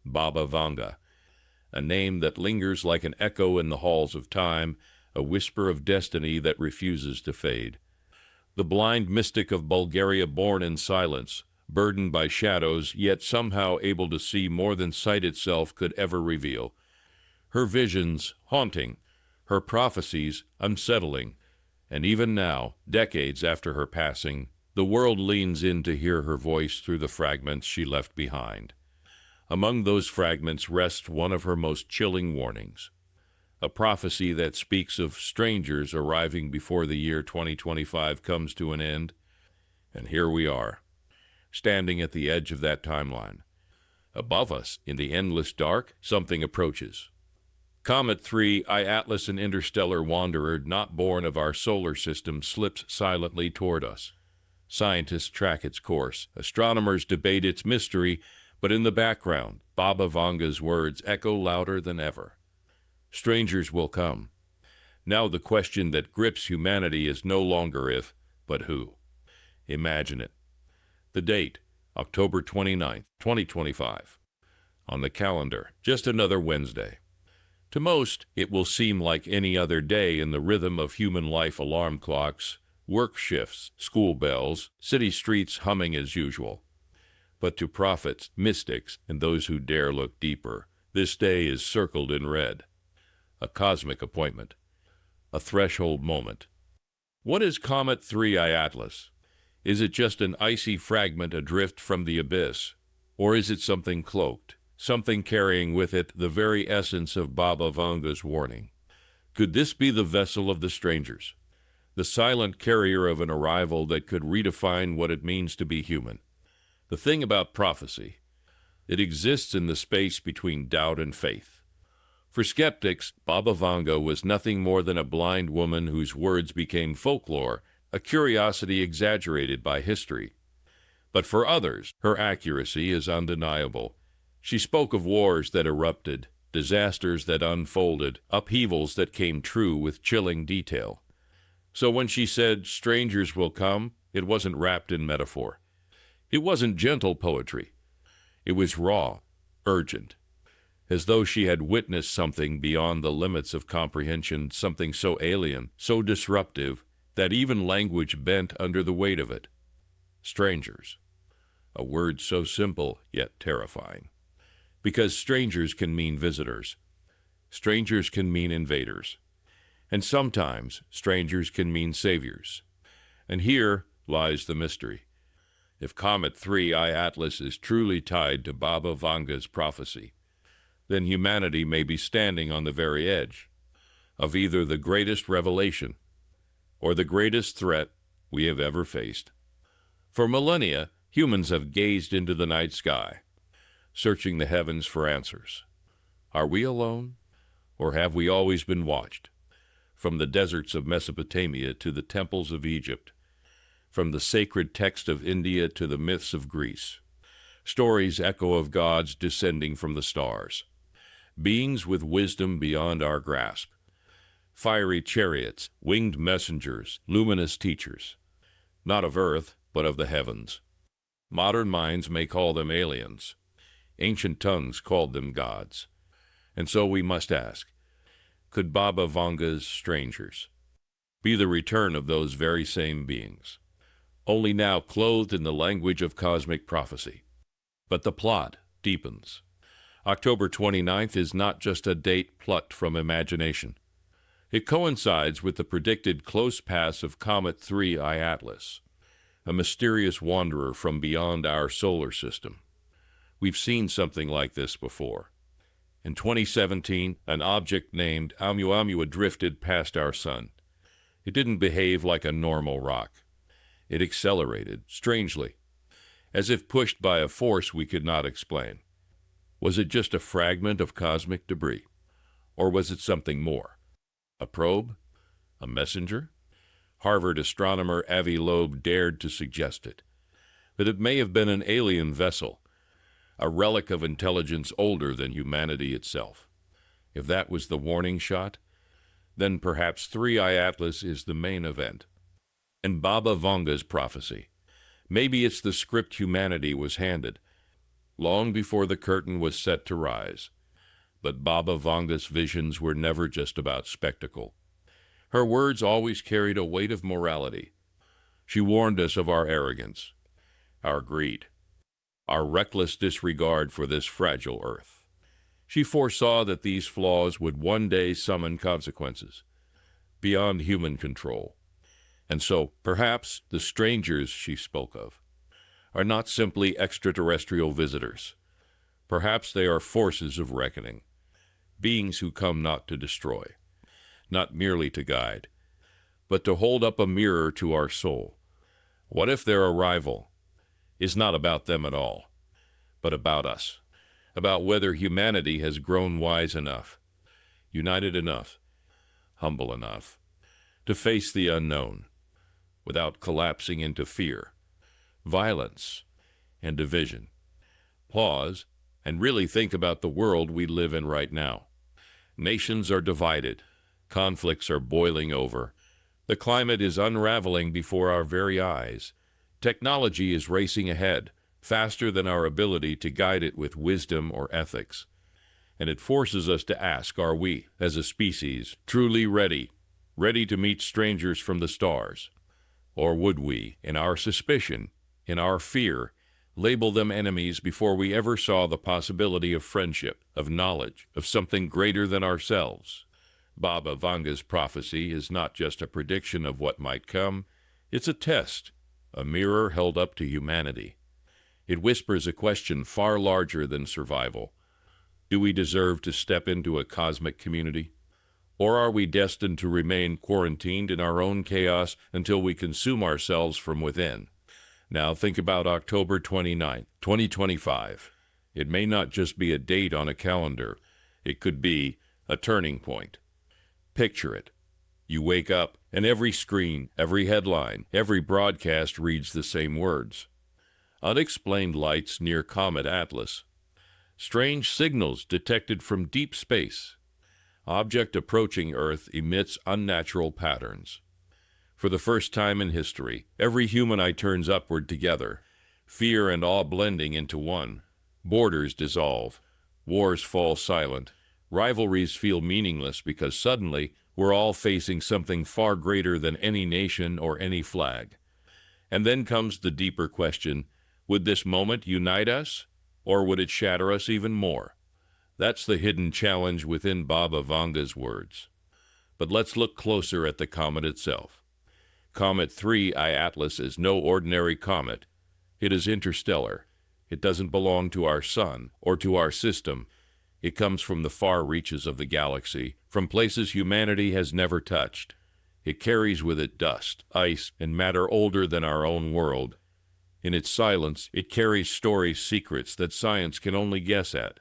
Baba Vanga, a name that lingers like an echo in the halls of time, a whisper of destiny that refuses to fade. The blind mystic of Bulgaria, born in silence, burdened by shadows, yet somehow able to see more than sight itself could ever reveal. Her visions haunting, her prophecies unsettling, and even now, decades after her passing, the world leans in to hear her voice through the fragments she left behind. Among those fragments rests one of her most chilling warnings, a prophecy that speaks of strangers arriving before the year 2025 comes to an end. And here we are, standing at the edge of that timeline. Above us, in the endless dark, something approaches. Comet 3, Atlas, an interstellar wanderer not born of our solar system, slips silently toward us. Scientists track its course. Astronomers debate its mystery, but in the background, Baba Vanga's words echo louder than ever. Strangers will come. Now the question that grips humanity is no longer if, but who. Imagine it. The date, October 29th, 2025. On the calendar, just another Wednesday. To most, it will seem like any other day in the rhythm of human life: alarm clocks, work shifts, school bells, city streets humming as usual. But to prophets, mystics, and those who dare look deeper, this day is circled in red. A cosmic appointment. A threshold moment. What is Comet 3 Atlas? Is it just an icy fragment adrift from the abyss? Or is it something cloaked? Something carrying with it the very essence of Baba Vanga's warning? Could this be the vessel of the strangers? The silent carrier of an arrival that could redefine what it means to be human? The thing about prophecy, it exists in the space between doubt and faith. For skeptics, Baba Vanga was nothing more than a blind woman whose words became folklore, a curiosity exaggerated by history. But for others, her accuracy is undeniable. She spoke of wars that erupted, disasters that unfolded, upheavals that came true with chilling detail. So when she said, "Strangers will come," it wasn't wrapped in metaphor. It wasn't gentle poetry. It was raw, urgent, as though she had witnessed something beyond the limits of comprehension, something so alien, so disruptive, that even language bent under the weight of it. Strangers. A word so simple, yet terrifying. Because strangers can mean visitors. Strangers can mean invaders. And sometimes strangers can mean saviors. And here lies the mystery. If Comet 3 Atlas is truly tied to Baba Vanga's prophecy, then humanity may be standing on the very edge of either the greatest revelation or the greatest threat we have ever faced. For millennia, humans have gazed into the night sky, searching the heavens for answers. Are we alone, or have we always been watched? From the deserts of Mesopotamia to the temples of Egypt, from the sacred text of India to the myths of Greece, stories echo of gods descending from the stars, beings with wisdom beyond our grasp, fiery chariots, winged messengers, luminous teachers, not of earth, but of the heavens. Modern minds may call them aliens. Ancient tongues called them gods. And so we must ask, could Baba Vanga's strangers be the return of those very same beings, only now clothed in the language of cosmic prophecy? But the plot deepens. October 29th is not just a date plucked from imagination. It coincides with the predicted close pass of Comet 3 Atlas, a mysterious wanderer from beyond our solar system. We've seen something like this before. In 2017, an object named Oumuamua drifted past our sun. It didn't behave like a normal rock. It accelerated, strangely, as if pushed by a force we could not explain. Was it just a fragment of cosmic debris? Or was it something more? A probe? A messenger? Harvard astronomer Avi Loeb dared to suggest it. That it may have been an alien vessel, a relic of intelligence older than humanity itself. If that was the warning shot, then perhaps 3 Atlas is the main event. And Baba Vanga's prophecy. Maybe it's the script humanity was handed, long before the curtain was set to rise. But Baba Vanga's visions were never just about spectacle. Her words always carried a weight of morality. She warned us of our arrogance, our greed, our reckless disregard for this fragile earth. She foresaw that these flaws would one day summon consequences beyond human control. And so, perhaps, the strangers she spoke of are not simply extraterrestrial visitors. Perhaps they are forces of reckoning, beings who come not to destroy, not merely to guide, but to hold up a mirror to our soul. What if their arrival is not about them at all, but about us, about whether humanity has grown wise enough, united enough, humble enough, to face the unknown without collapsing into fear, violence, and division? Pause and really think about the world we live in right now. Nations are divided. Conflicts are boiling over. The climate is unraveling before our very eyes. Technology is racing ahead, faster than our ability to guide it with wisdom or ethics. And it forces us to ask, are we, as a species, truly ready to meet strangers from the stars? Or would we, in our suspicion, in our fear, label them enemies before we ever saw the possibility of friendship, of knowledge, of something greater than ourselves? Baba Vanga's prophecy is not just a prediction of what might come, it's a test, a mirror held up to humanity. It whispers a question far larger than survival. Do we deserve to step into a cosmic community? Or are we destined to remain quarantined in our own chaos until we consume ourselves from within? Now think about October 29, 2025. It may not just be a date on a calendar. It could be a turning point. Picture it. You wake up, and every screen, every headline, every broadcast reads the same words. Unexplained lights near Comet Atlas. Strange signals detected from deep space. Object approaching Earth emits unnatural patterns. For the first time in history, every human eye turns upward together, fear and awe blending into one. Borders dissolve. Wars fall silent. Rivalries feel meaningless because suddenly we're all facing something far greater than any nation or any flag. And then comes the deeper question, would this moment unite us, or would it shatter us even more? That's the hidden challenge within Baba Vanga's words. But let's look closer at the comet itself. Comet 3I Atlas is no ordinary comet. It is interstellar. It doesn't belong to our sun or to our system. It comes from the far reaches of the galaxy, from places humanity has never touched. It carries with it dust, ice, and matter older than our own world. In its silence, it carries stories, secrets that science can only guess at.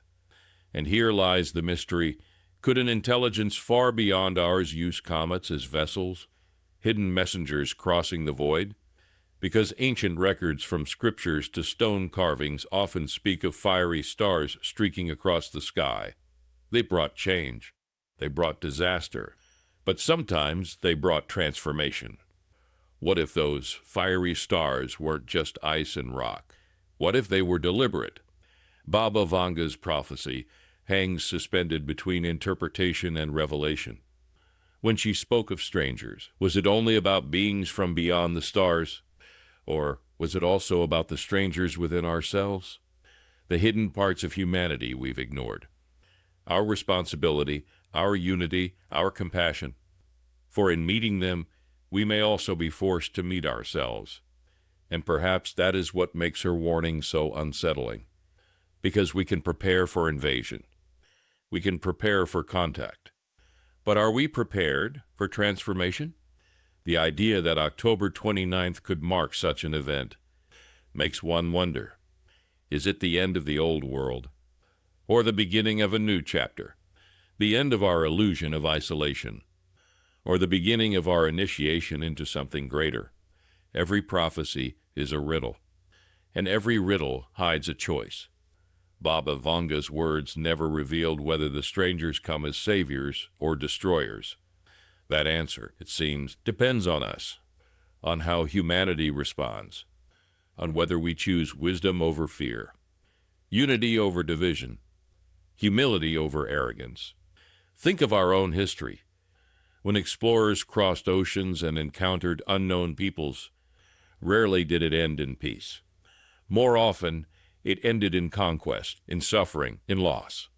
And here lies the mystery. Could an intelligence far beyond ours use comets as vessels, hidden messengers crossing the void? Because ancient records from scriptures to stone carvings often speak of fiery stars streaking across the sky. They brought change. They brought disaster. But sometimes they brought transformation. What if those fiery stars weren't just ice and rock? What if they were deliberate? Baba Vanga's prophecy hangs suspended between interpretation and revelation. When she spoke of strangers, was it only about beings from beyond the stars? Or was it also about the strangers within ourselves? The hidden parts of humanity we've ignored. Our responsibility, our unity, our compassion. For in meeting them, we may also be forced to meet ourselves. And perhaps that is what makes her warning so unsettling. Because we can prepare for invasion. We can prepare for contact. But are we prepared for transformation? The idea that October 29th could mark such an event makes one wonder. Is it the end of the old world? Or the beginning of a new chapter? The end of our illusion of isolation? Or the beginning of our initiation into something greater? Every prophecy is a riddle, and every riddle hides a choice. Baba Vanga's words never revealed whether the strangers come as saviors or destroyers. That answer, it seems, depends on us, on how humanity responds, on whether we choose wisdom over fear, unity over division, humility over arrogance. Think of our own history. When explorers crossed oceans and encountered unknown peoples, rarely did it end in peace. More often, it ended in conquest, in suffering, in loss.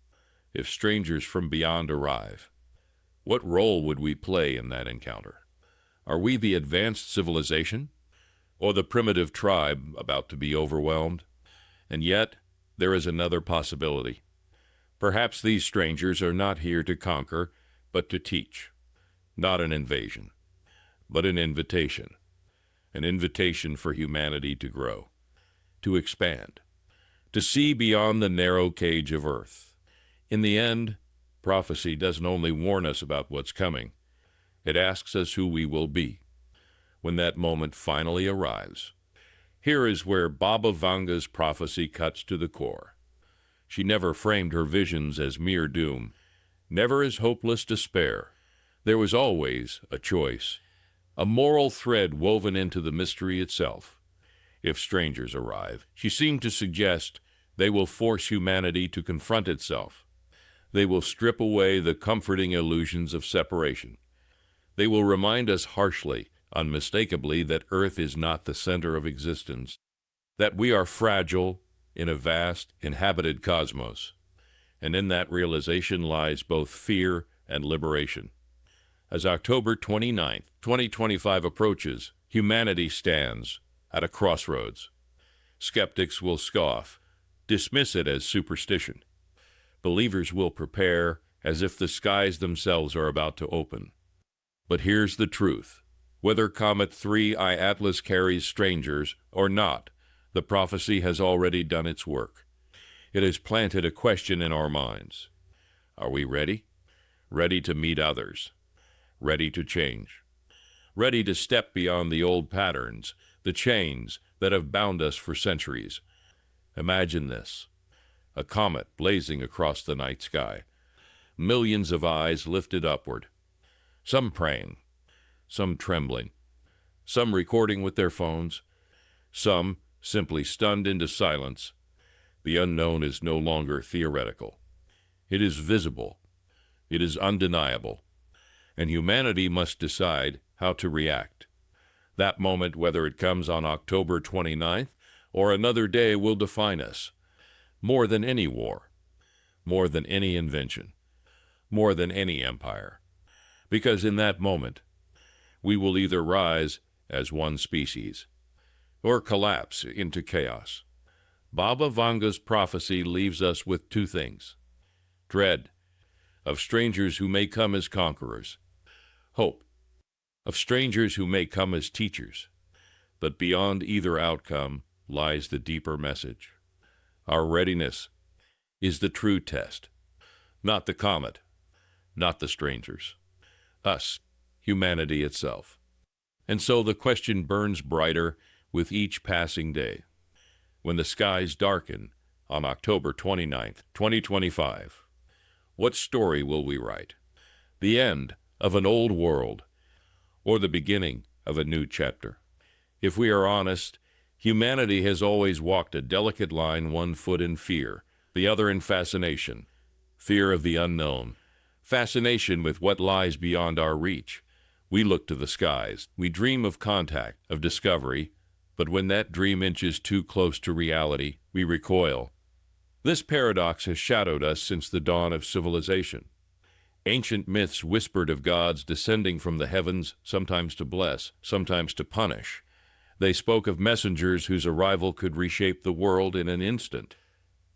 If strangers from beyond arrive, what role would we play in that encounter? Are we the advanced civilization, or the primitive tribe about to be overwhelmed? And yet, there is another possibility. Perhaps these strangers are not here to conquer, but to teach. Not an invasion, but an invitation. An invitation for humanity to grow, to expand, to see beyond the narrow cage of earth. In the end, prophecy doesn't only warn us about what's coming, it asks us who we will be when that moment finally arrives. Here is where Baba Vanga's prophecy cuts to the core. She never framed her visions as mere doom, never as hopeless despair. There was always a choice, a moral thread woven into the mystery itself. If strangers arrive, she seemed to suggest, they will force humanity to confront itself. They will strip away the comforting illusions of separation. They will remind us harshly, unmistakably, that Earth is not the center of existence, that we are fragile in a vast, inhabited cosmos. And in that realization lies both fear and liberation. As October 29th, 2025 approaches, humanity stands at a crossroads. Skeptics will scoff, dismiss it as superstition. Believers will prepare as if the skies themselves are about to open. But here's the truth. Whether Comet 3I Atlas carries strangers or not, the prophecy has already done its work. It has planted a question in our minds. Are we ready? Ready to meet others? Ready to change? Ready to step beyond the old patterns, the chains that have bound us for centuries? Imagine this. A comet blazing across the night sky. Millions of eyes lifted upward. Some praying, some trembling, some recording with their phones, some simply stunned into silence. The unknown is no longer theoretical. It is visible. It is undeniable. And humanity must decide how to react. That moment, whether it comes on October 29th or another day, will define us. More than any war, more than any invention, more than any empire. Because in that moment, we will either rise as one species or collapse into chaos. Baba Vanga's prophecy leaves us with two things: dread of strangers who may come as conquerors, hope of strangers who may come as teachers. But beyond either outcome lies the deeper message. Our readiness is the true test, not the comet, not the strangers. Us, humanity itself. And so the question burns brighter with each passing day. When the skies darken on October 29th, 2025, what story will we write? The end of an old world, or the beginning of a new chapter? If we are honest, humanity has always walked a delicate line, one foot in fear, the other in fascination. Fear of the unknown, fascination with what lies beyond our reach. We look to the skies. We dream of contact, of discovery, but when that dream inches too close to reality, we recoil. This paradox has shadowed us since the dawn of civilization. Ancient myths whispered of gods descending from the heavens, sometimes to bless, sometimes to punish. They spoke of messengers whose arrival could reshape the world in an instant.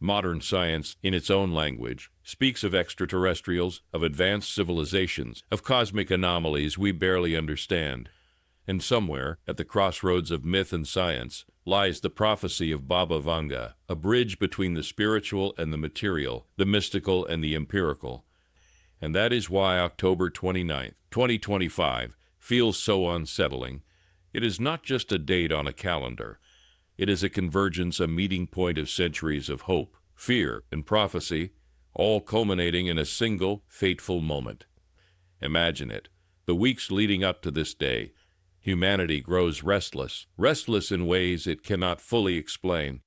Modern science, in its own language, speaks of extraterrestrials, of advanced civilizations, of cosmic anomalies we barely understand. And somewhere, at the crossroads of myth and science, lies the prophecy of Baba Vanga, a bridge between the spiritual and the material, the mystical and the empirical. And that is why October 29th, 2025, feels so unsettling. It is not just a date on a calendar. It is a convergence, a meeting point of centuries of hope, fear, and prophecy, all culminating in a single fateful moment. Imagine it. The weeks leading up to this day, humanity grows restless in ways it cannot fully explain.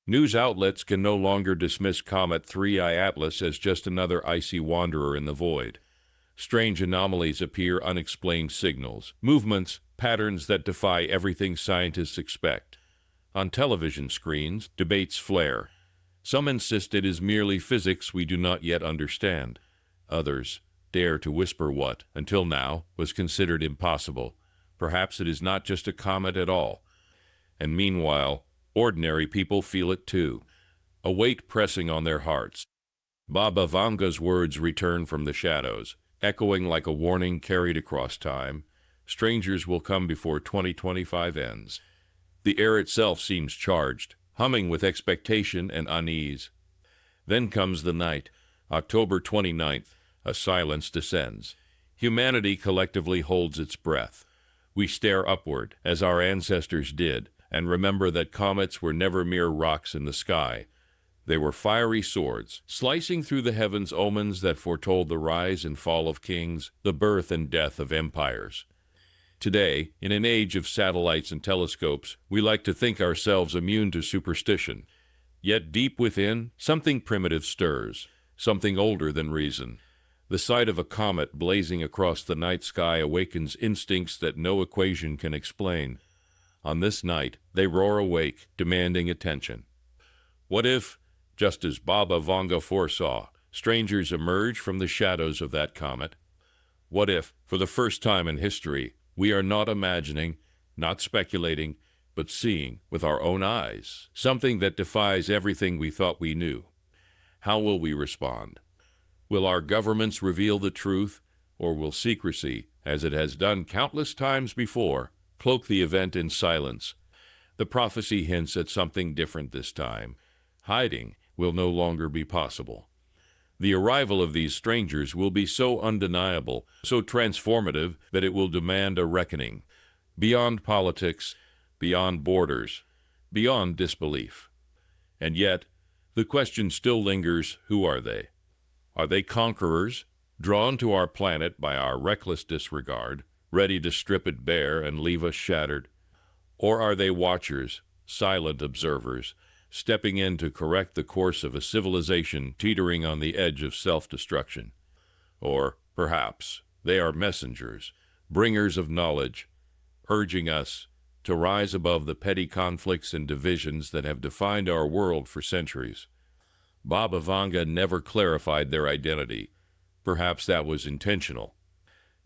News outlets can no longer dismiss Comet 3I Atlas as just another icy wanderer in the void. Strange anomalies appear, unexplained signals, movements, patterns that defy everything scientists expect. On television screens, debates flare. Some insist it is merely physics we do not yet understand. Others dare to whisper what, until now, was considered impossible. Perhaps it is not just a comet at all. And meanwhile, ordinary people feel it too, a weight pressing on their hearts. Baba Vanga's words return from the shadows, echoing like a warning carried across time. Strangers will come before 2025 ends. The air itself seems charged, humming with expectation and unease. Then comes the night, October 29th. A silence descends. Humanity collectively holds its breath. We stare upward, as our ancestors did, and remember that comets were never mere rocks in the sky. They were fiery swords, slicing through the heavens, omens that foretold the rise and fall of kings, the birth and death of empires. Today, in an age of satellites and telescopes, we like to think ourselves immune to superstition. Yet deep within, something primitive stirs, something older than reason. The sight of a comet blazing across the night sky awakens instincts that no equation can explain. On this night, they roar awake, demanding attention. What if, just as Baba Vanga foresaw, strangers emerge from the shadows of that comet? What if, for the first time in history, we are not imagining, not speculating, but seeing with our own eyes, something that defies everything we thought we knew? How will we respond? Will our governments reveal the truth, or will secrecy, as it has done countless times before, cloak the event in silence? The prophecy hints at something different this time. Hiding will no longer be possible. The arrival of these strangers will be so undeniable, so transformative, that it will demand a reckoning. Beyond politics, beyond borders, beyond disbelief. And yet, the question still lingers, who are they? Are they conquerors, drawn to our planet by our reckless disregard, ready to strip it bare and leave us shattered? Or are they watchers, silent observers, stepping in to correct the course of a civilization teetering on the edge of self-destruction? Or, perhaps, they are messengers, bringers of knowledge, urging us to rise above the petty conflicts and divisions that have defined our world for centuries. Baba Vanga never clarified their identity. Perhaps that was intentional,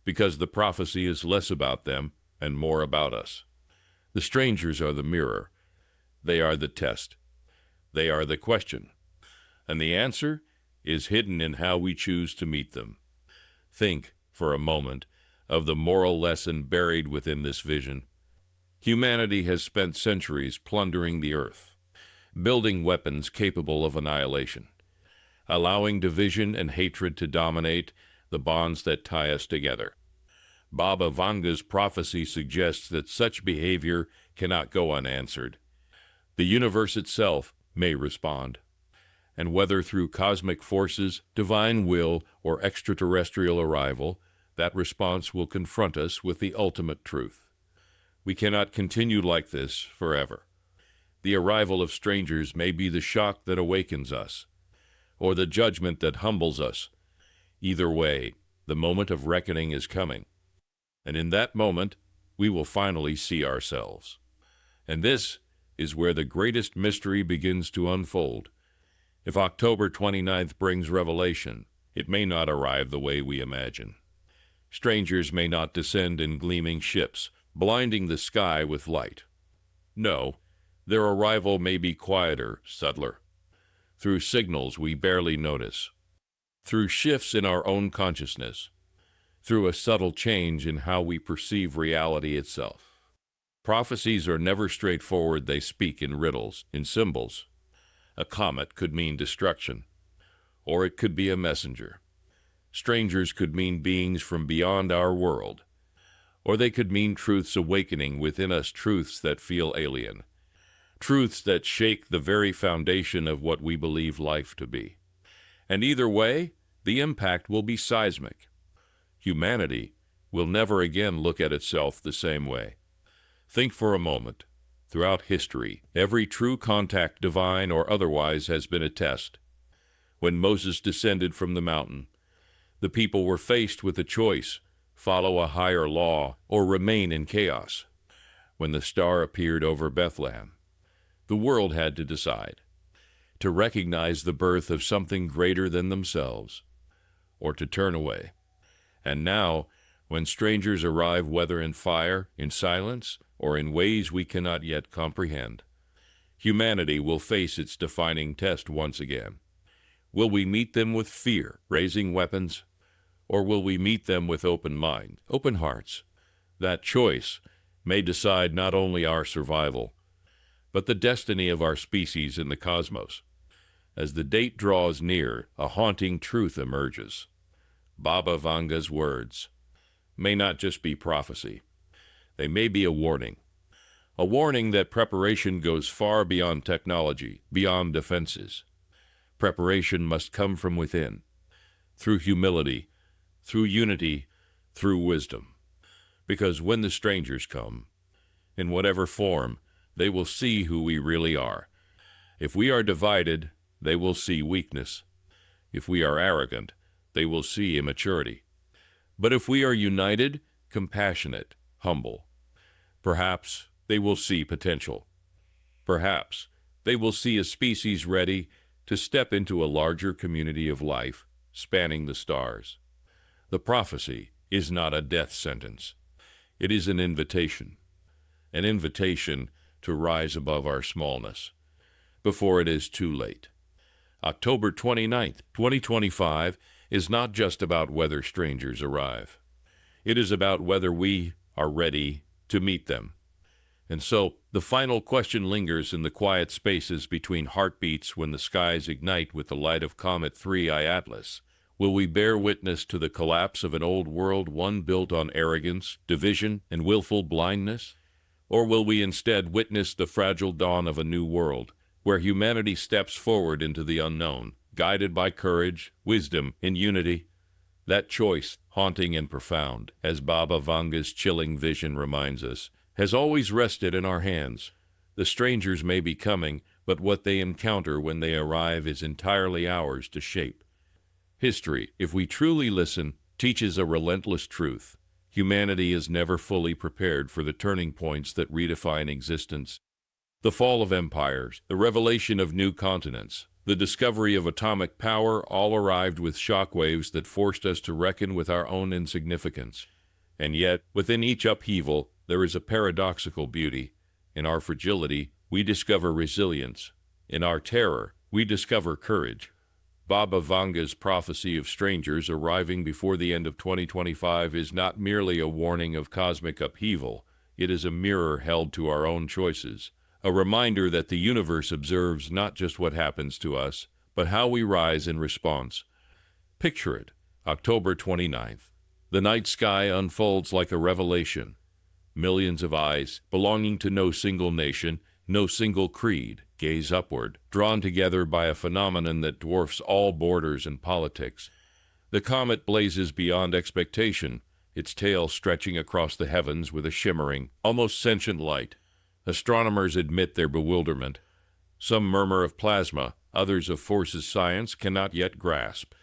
because the prophecy is less about them and more about us. The strangers are the mirror. They are the test. They are the question. And the answer is hidden in how we choose to meet them. Think, for a moment, of the moral lesson buried within this vision. Humanity has spent centuries plundering the earth, building weapons capable of annihilation, allowing division and hatred to dominate the bonds that tie us together. Baba Vanga's prophecy suggests that such behavior cannot go unanswered. The universe itself may respond, and whether through cosmic forces, divine will, or extraterrestrial arrival, that response will confront us with the ultimate truth. We cannot continue like this forever. The arrival of strangers may be the shock that awakens us, or the judgment that humbles us. Either way, the moment of reckoning is coming. And in that moment, we will finally see ourselves. And this is where the greatest mystery begins to unfold. If October 29th brings revelation, it may not arrive the way we imagine. Strangers may not descend in gleaming ships, blinding the sky with light. No, their arrival may be quieter, subtler, through signals we barely notice, through shifts in our own consciousness, through a subtle change in how we perceive reality itself. Prophecies are never straightforward. They speak in riddles, in symbols. A comet could mean destruction, or it could be a messenger. Strangers could mean beings from beyond our world, or they could mean truths awakening within us, truths that feel alien, truths that shake the very foundation of what we believe life to be. And either way, the impact will be seismic. Humanity will never again look at itself the same way. Think for a moment. Throughout history, every true contact, divine or otherwise, has been a test. When Moses descended from the mountain, the people were faced with a choice: follow a higher law or remain in chaos. When the star appeared over Bethlehem, the world had to decide: to recognize the birth of something greater than themselves, or to turn away. And now, when strangers arrive, whether in fire, in silence, or in ways we cannot yet comprehend, humanity will face its defining test once again. Will we meet them with fear, raising weapons, or will we meet them with open mind, open hearts? That choice may decide not only our survival, but the destiny of our species in the cosmos. As the date draws near, a haunting truth emerges. Baba Vanga's words may not just be prophecy. They may be a warning that preparation goes far beyond technology, beyond defenses. Preparation must come from within, through humility, through unity, through wisdom. Because when the strangers come, in whatever form, they will see who we really are. If we are divided, they will see weakness. If we are arrogant, they will see immaturity. But if we are united, compassionate, humble, perhaps they will see potential. Perhaps they will see a species ready to step into a larger community of life, spanning the stars. The prophecy is not a death sentence. It is an invitation to rise above our smallness, before it is too late. October 29th, 2025 is not just about whether strangers arrive. It is about whether we are ready to meet them. And so, the final question lingers in the quiet spaces between heartbeats when the skies ignite with the light of Comet 3I Atlas. Will we bear witness to the collapse of an old world, one built on arrogance, division, and willful blindness? Or will we instead witness the fragile dawn of a new world, where humanity steps forward into the unknown, guided by courage, wisdom, and unity? That choice, haunting and profound, as Baba Vanga's chilling vision reminds us, has always rested in our hands. The strangers may be coming, but what they encounter when they arrive is entirely ours to shape. History, if we truly listen, teaches a relentless truth. Humanity is never fully prepared for the turning points that redefine existence. The fall of empires, the revelation of new continents, the discovery of atomic power all arrived with shockwaves that forced us to reckon with our own insignificance. And yet, within each upheaval, there is a paradoxical beauty. In our fragility, we discover resilience. In our terror, we discover courage. Baba Vanga's prophecy of strangers arriving before the end of 2025 is not merely a warning of cosmic upheaval. It is a mirror held to our own choices, a reminder that the universe observes not just what happens to us, but how we rise in response. Picture it, October 29th. The night sky unfolds like a revelation. Millions of eyes, belonging to no single nation, no single creed, gaze upward, drawn together by a phenomenon that dwarfs all borders and politics. The comet blazes beyond expectation, its tail stretching across the heavens with a shimmering, almost sentient light. Astronomers admit their bewilderment. Some murmur of plasma, others of forces science cannot yet grasp.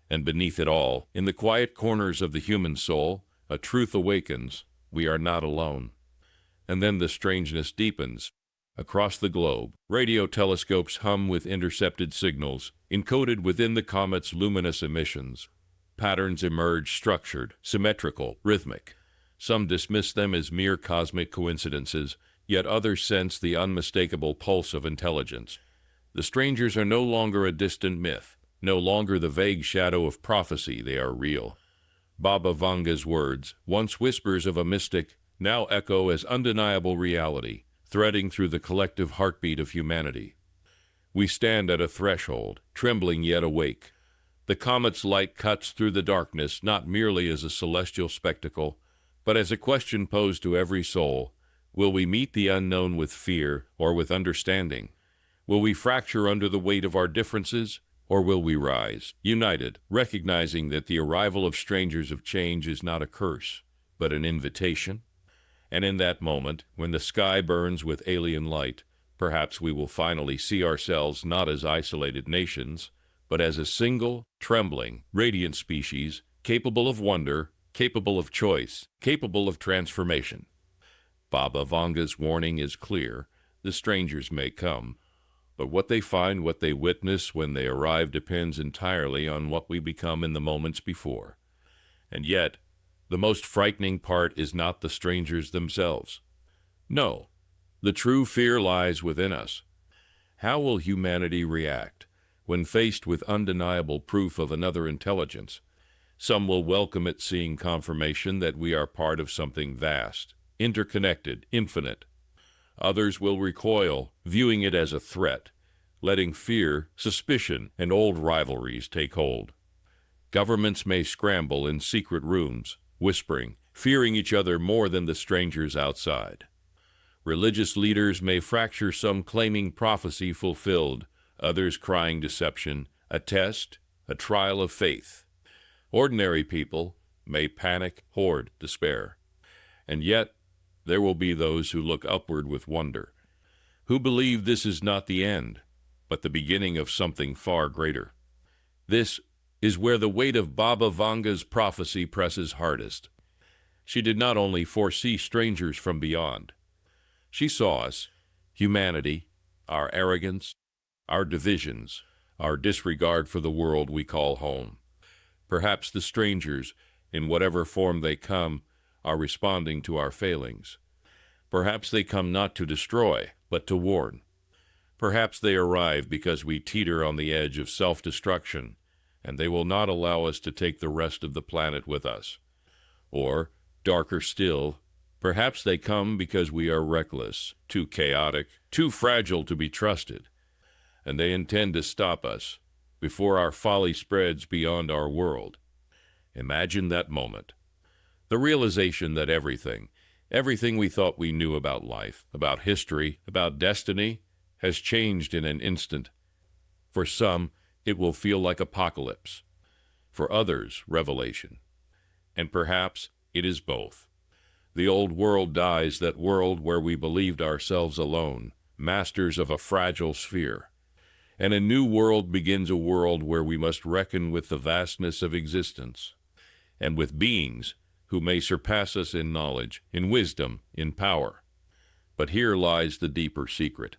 And beneath it all, in the quiet corners of the human soul, a truth awakens: we are not alone. And then the strangeness deepens. Across the globe, radio telescopes hum with intercepted signals, encoded within the comet's luminous emissions. Patterns emerge, structured, symmetrical, rhythmic. Some dismiss them as mere cosmic coincidences, yet others sense the unmistakable pulse of intelligence. The strangers are no longer a distant myth, no longer the vague shadow of prophecy. They are real. Baba Vanga's words, once whispers of a mystic, now echo as undeniable reality, threading through the collective heartbeat of humanity. We stand at a threshold, trembling yet awake. The comet's light cuts through the darkness not merely as a celestial spectacle, but as a question posed to every soul. Will we meet the unknown with fear or with understanding? Will we fracture under the weight of our differences, or will we rise, united, recognizing that the arrival of strangers of change is not a curse, but an invitation? And in that moment, when the sky burns with alien light, perhaps we will finally see ourselves not as isolated nations, but as a single, trembling, radiant species, capable of wonder, capable of choice, capable of transformation. Baba Vanga's warning is clear. The strangers may come, but what they find, what they witness when they arrive depends entirely on what we become in the moments before. And yet, the most frightening part is not the strangers themselves. No, the true fear lies within us. How will humanity react when faced with undeniable proof of another intelligence? Some will welcome it, seeing confirmation that we are part of something vast, interconnected, infinite. Others will recoil, viewing it as a threat, letting fear, suspicion, and old rivalries take hold. Governments may scramble in secret rooms, whispering, fearing each other more than the strangers outside. Religious leaders may fracture, some claiming prophecy fulfilled, others crying deception, a test, a trial of faith. Ordinary people may panic, hoard despair. And yet, there will be those who look upward with wonder, who believe this is not the end, but the beginning of something far greater. This is where the weight of Baba Vanga's prophecy presses hardest. She did not only foresee strangers from beyond. She saw us, humanity, our arrogance, our divisions, our disregard for the world we call home. Perhaps the strangers, in whatever form they come, are responding to our failings. Perhaps they come not to destroy, but to warn. Perhaps they arrive because we teeter on the edge of self-destruction, and they will not allow us to take the rest of the planet with us. Or, darker still, perhaps they come because we are reckless, too chaotic, too fragile to be trusted, and they intend to stop us before our folly spreads beyond our world. Imagine that moment. The realization that everything we thought we knew about life, about history, about destiny, has changed in an instant. For some, it will feel like apocalypse. For others, revelation. And perhaps it is both. The old world dies, that world where we believed ourselves alone, masters of a fragile sphere. And a new world begins, a world where we must reckon with the vastness of existence, and with beings who may surpass us in knowledge, in wisdom, in power. But here lies the deeper secret.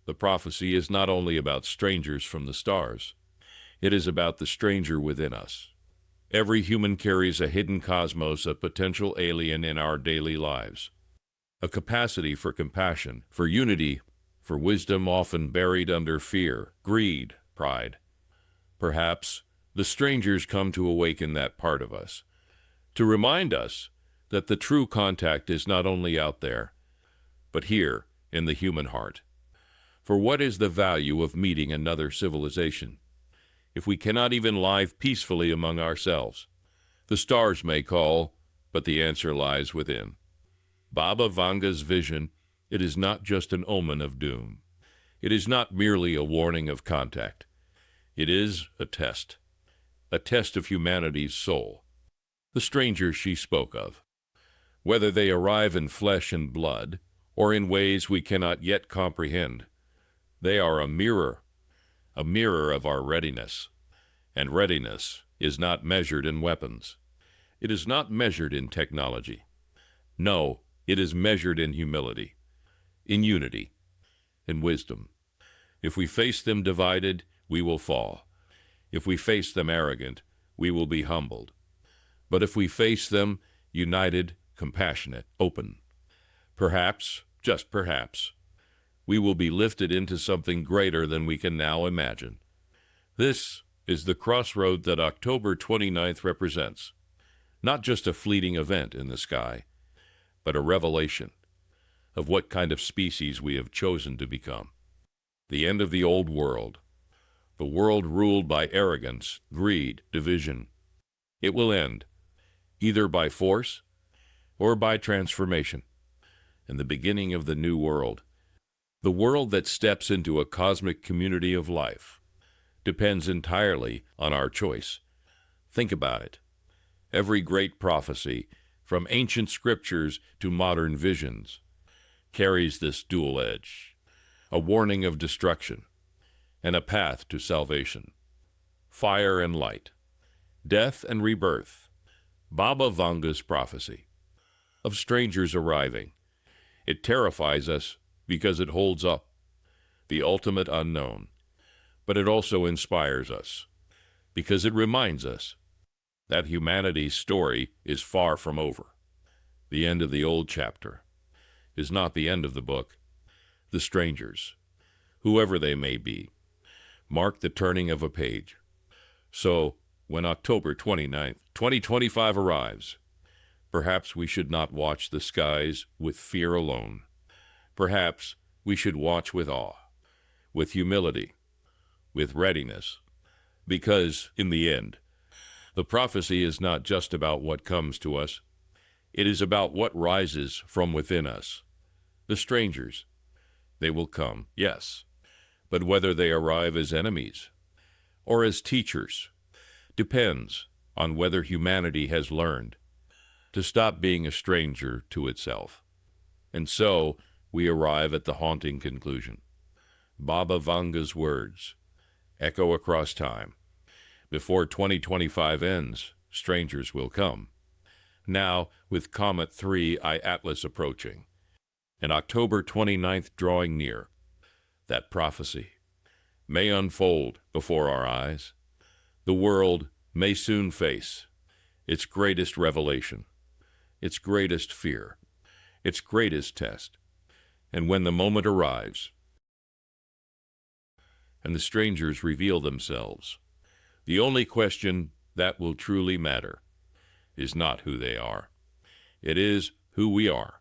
The prophecy is not only about strangers from the stars. It is about the stranger within us. Every human carries a hidden cosmos, a potential alien in our daily lives. A capacity for compassion, for unity, for wisdom, often buried under fear, greed, pride. Perhaps the strangers come to awaken that part of us, to remind us that the true contact is not only out there, but here in the human heart. For what is the value of meeting another civilization if we cannot even live peacefully among ourselves? The stars may call, but the answer lies within. Baba Vanga's vision, it is not just an omen of doom. It is not merely a warning of contact. It is a test of humanity's soul. The strangers she spoke of, whether they arrive in flesh and blood or in ways we cannot yet comprehend, they are a mirror of our readiness. And readiness is not measured in weapons. It is not measured in technology. No, it is measured in humility, in unity, in wisdom. If we face them divided, we will fall. If we face them arrogant, we will be humbled. But if we face them united, compassionate, open, perhaps, just perhaps, we will be lifted into something greater than we can now imagine. This is the crossroad that October 29th represents. Not just a fleeting event in the sky, but a revelation of what kind of species we have chosen to become. The end of the old world, the world ruled by arrogance, greed, division. It will end, either by force or by transformation, and the beginning of the new world. The world that steps into a cosmic community of life depends entirely on our choice. Think about it. Every great prophecy, from ancient scriptures to modern visions, carries this dual edge, a warning of destruction and a path to salvation. Fire and light, death and rebirth. Baba Vanga's prophecy of strangers arriving. It terrifies us because it holds up the ultimate unknown, but it also inspires us because it reminds us that humanity's story is far from over. The end of the old chapter is not the end of the book. The strangers, whoever they may be, mark the turning of a page. So, when October 29th, 2025 arrives, perhaps we should not watch the skies with fear alone. Perhaps we should watch with awe, with humility, with readiness, because, in the end, the prophecy is not just about what comes to us. It is about what rises from within us. The strangers, they will come, yes, but whether they arrive as enemies or as teachers depends on whether humanity has learned to stop being a stranger to itself. And so we arrive at the haunting conclusion. Baba Vanga's words echo across time. Before 2025 ends, strangers will come. Now, with Comet 3 I Atlas approaching, and October 29th drawing near, that prophecy may unfold before our eyes. The world may soon face its greatest revelation, its greatest fear, its greatest test. And when the moment arrives, and the strangers reveal themselves, the only question that will truly matter is not who they are. It is who we are.